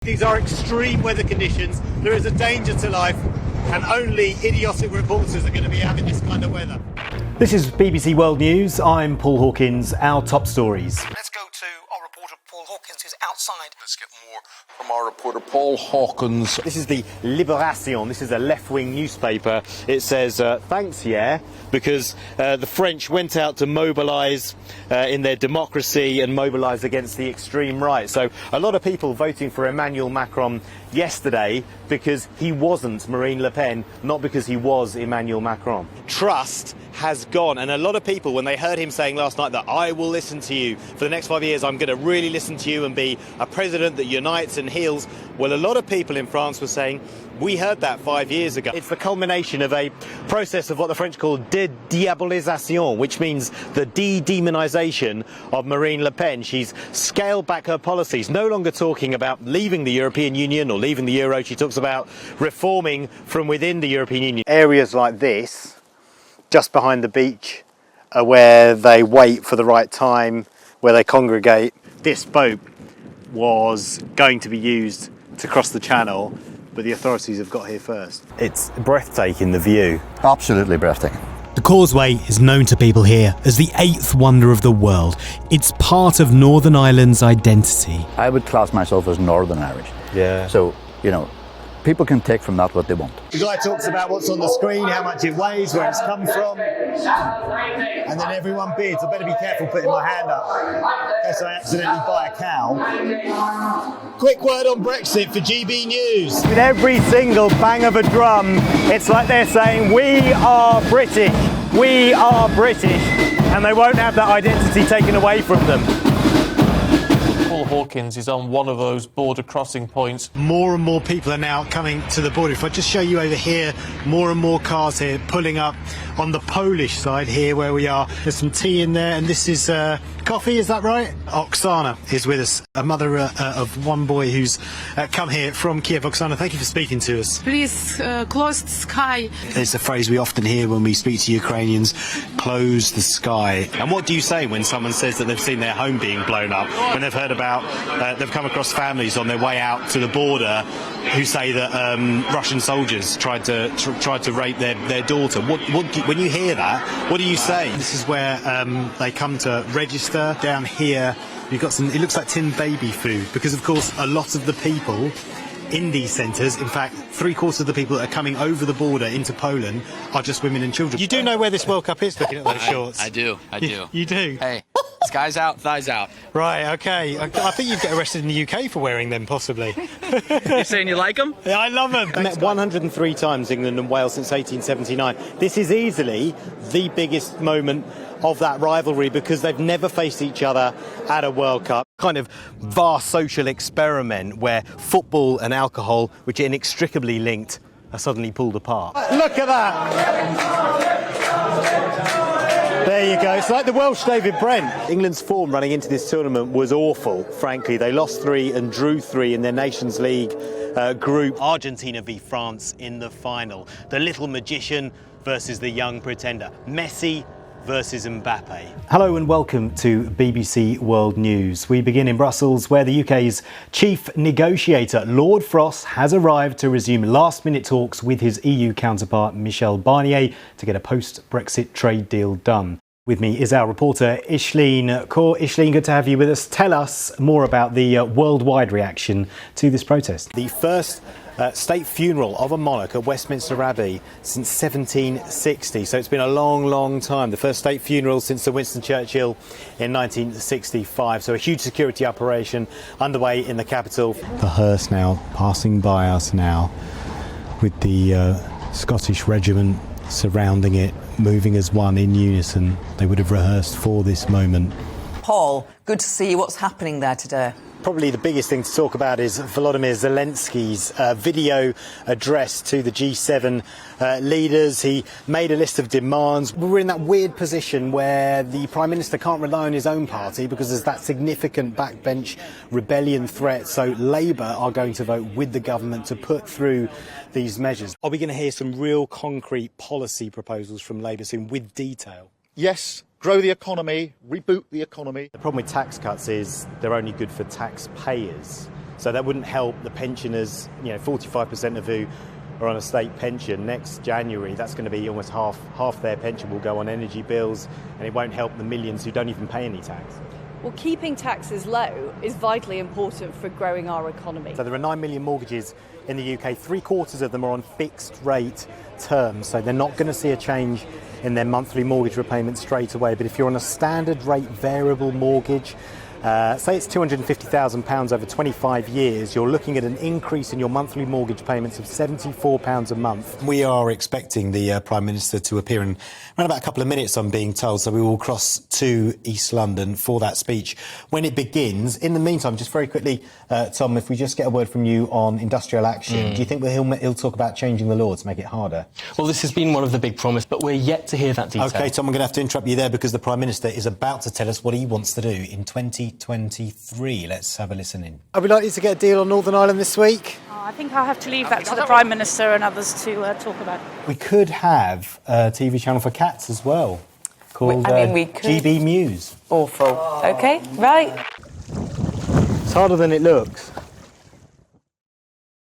These are extreme weather conditions. There is a danger to life, and only idiotic reporters are going to be having this kind of weather. This is BBC World News. I'm Paul Hawkins. Our top stories. Let's go to our reporter Paul Hawkins, who's outside. Let's get more from our reporter Paul Hawkins. This is the Libération. This is a left-wing newspaper. It says, thanks, yeah, because the French went out to mobilise in their democracy and mobilise against the extreme right. So a lot of people voting for Emmanuel Macron yesterday because he wasn't Marine Le Pen, not because he was Emmanuel Macron. Trust has gone, and a lot of people, when they heard him saying last night that I will listen to you for the next 5 years, I'm going to really listen to you and be a president that unites and heals, well, a lot of people in France were saying we heard that 5 years ago. It's the culmination of a process of what the French call de-diabolisation, which means the de-demonisation of Marine Le Pen. She's scaled back her policies, no longer talking about leaving the European Union or leaving the euro. She talks about reforming from within the European Union. Areas like this, just behind the beach, are where they wait for the right time, where they congregate. This boat was going to be used to cross the channel, but the authorities have got here first. It's breathtaking, the view. Absolutely breathtaking. The causeway is known to people here as the eighth wonder of the world. It's part of Northern Ireland's identity. I would class myself as Northern Irish. Yeah. So, you know, people can take from that what they want. The guy talks about what's on the screen, how much it weighs, where it's come from, and then everyone bids. I better be careful putting my hand up in case I accidentally buy a cow. Quick word on Brexit for GB News. With every single bang of a drum, it's like they're saying, we are British, we are British, and they won't have that identity taken away from them. Paul Hawkins is on one of those border crossing points. More and more people are now coming to the border. If I just show you over here, more and more cars here pulling up on the Polish side here where we are. There's some tea in there, and this is coffee, is that right? Oksana is with us, a mother of one boy who's come here from Kiev. Oksana, thank you for speaking to us. Please close the sky. It's a phrase we often hear when we speak to Ukrainians, close the sky. And what do you say when someone says that they've seen their home being blown up, when they've heard about, they've come across families on their way out to the border who say that Russian soldiers tried to rape their daughter? When you hear that, what do you say? This is where they come to register. Down here, you've got some, it looks like tin baby food, because of course a lot of the people in these centres, in fact 3/4 of the people that are coming over the border into Poland are just women and children. You do know where this World Cup is, looking at those shorts? I do. You do? Hey, skies out, thighs out. Right, okay. I think you'd get arrested in the UK for wearing them, possibly. You're saying you like them? Yeah, I love them. I met 103 times England and Wales since 1879. This is easily the biggest moment of that rivalry because they've never faced each other at a World Cup. Kind of vast social experiment where football and alcohol, which are inextricably linked, are suddenly pulled apart. Look at that! There you go. It's like the Welsh David Brent. England's form running into this tournament was awful, frankly. They lost 3 and drew 3 in their Nations League group. Argentina v France in the final. The little magician versus the young pretender. Messi versus Mbappe. Hello and welcome to BBC World News. We begin in Brussels, where the UK's chief negotiator, Lord Frost, has arrived to resume last-minute talks with his EU counterpart, Michel Barnier, to get a post-Brexit trade deal done. With me is our reporter, Ishleen Kaur. Ishleen, good to have you with us. Tell us more about the worldwide reaction to this protest. The first state funeral of a monarch at Westminster Abbey since 1760. So it's been a long, long time. The first state funeral since the Winston Churchill in 1965. So a huge security operation underway in the capital. The hearse now passing by us now with the Scottish regiment surrounding it, moving as one in unison. They would have rehearsed for this moment. Paul, good to see you. What's happening there today? Probably the biggest thing to talk about is Volodymyr Zelensky's video address to the G7 leaders. He made a list of demands. We're in that weird position where the Prime Minister can't rely on his own party because there's that significant backbench rebellion threat. So Labour are going to vote with the government to put through these measures. Are we going to hear some real concrete policy proposals from Labour soon with detail? Yes. Grow the economy, reboot the economy. The problem with tax cuts is they're only good for taxpayers. So that wouldn't help the pensioners, 45% of who are on a state pension. Next January, that's going to be almost half their pension will go on energy bills, and it won't help the millions who don't even pay any tax. Well, keeping taxes low is vitally important for growing our economy. So there are 9 million mortgages in the UK. 3/4 of them are on fixed rate terms, so they're not going to see a change in their monthly mortgage repayment straight away. But if you're on a standard rate variable mortgage, say it's £250,000 over 25 years, you're looking at an increase in your monthly mortgage payments of £74 a month. We are expecting the Prime Minister to appear in around about a couple of minutes, I'm being told, so we will cross to East London for that speech when it begins. In the meantime, just very quickly, Tom, if we just get a word from you on industrial action, do you think that he'll talk about changing the law to make it harder? Well, this has been one of the big promises, but we're yet to hear that detail. OK, Tom, I'm going to have to interrupt you there because the Prime Minister is about to tell us what he wants to do in 2023. Let's have a listen in. Are we likely to get a deal on Northern Ireland this week? I think I'll have to leave that to the Prime Minister and others to talk about. We could have a TV channel for cats as well, called we could. GB Muse. Awful. OK, right. It's harder than it looks.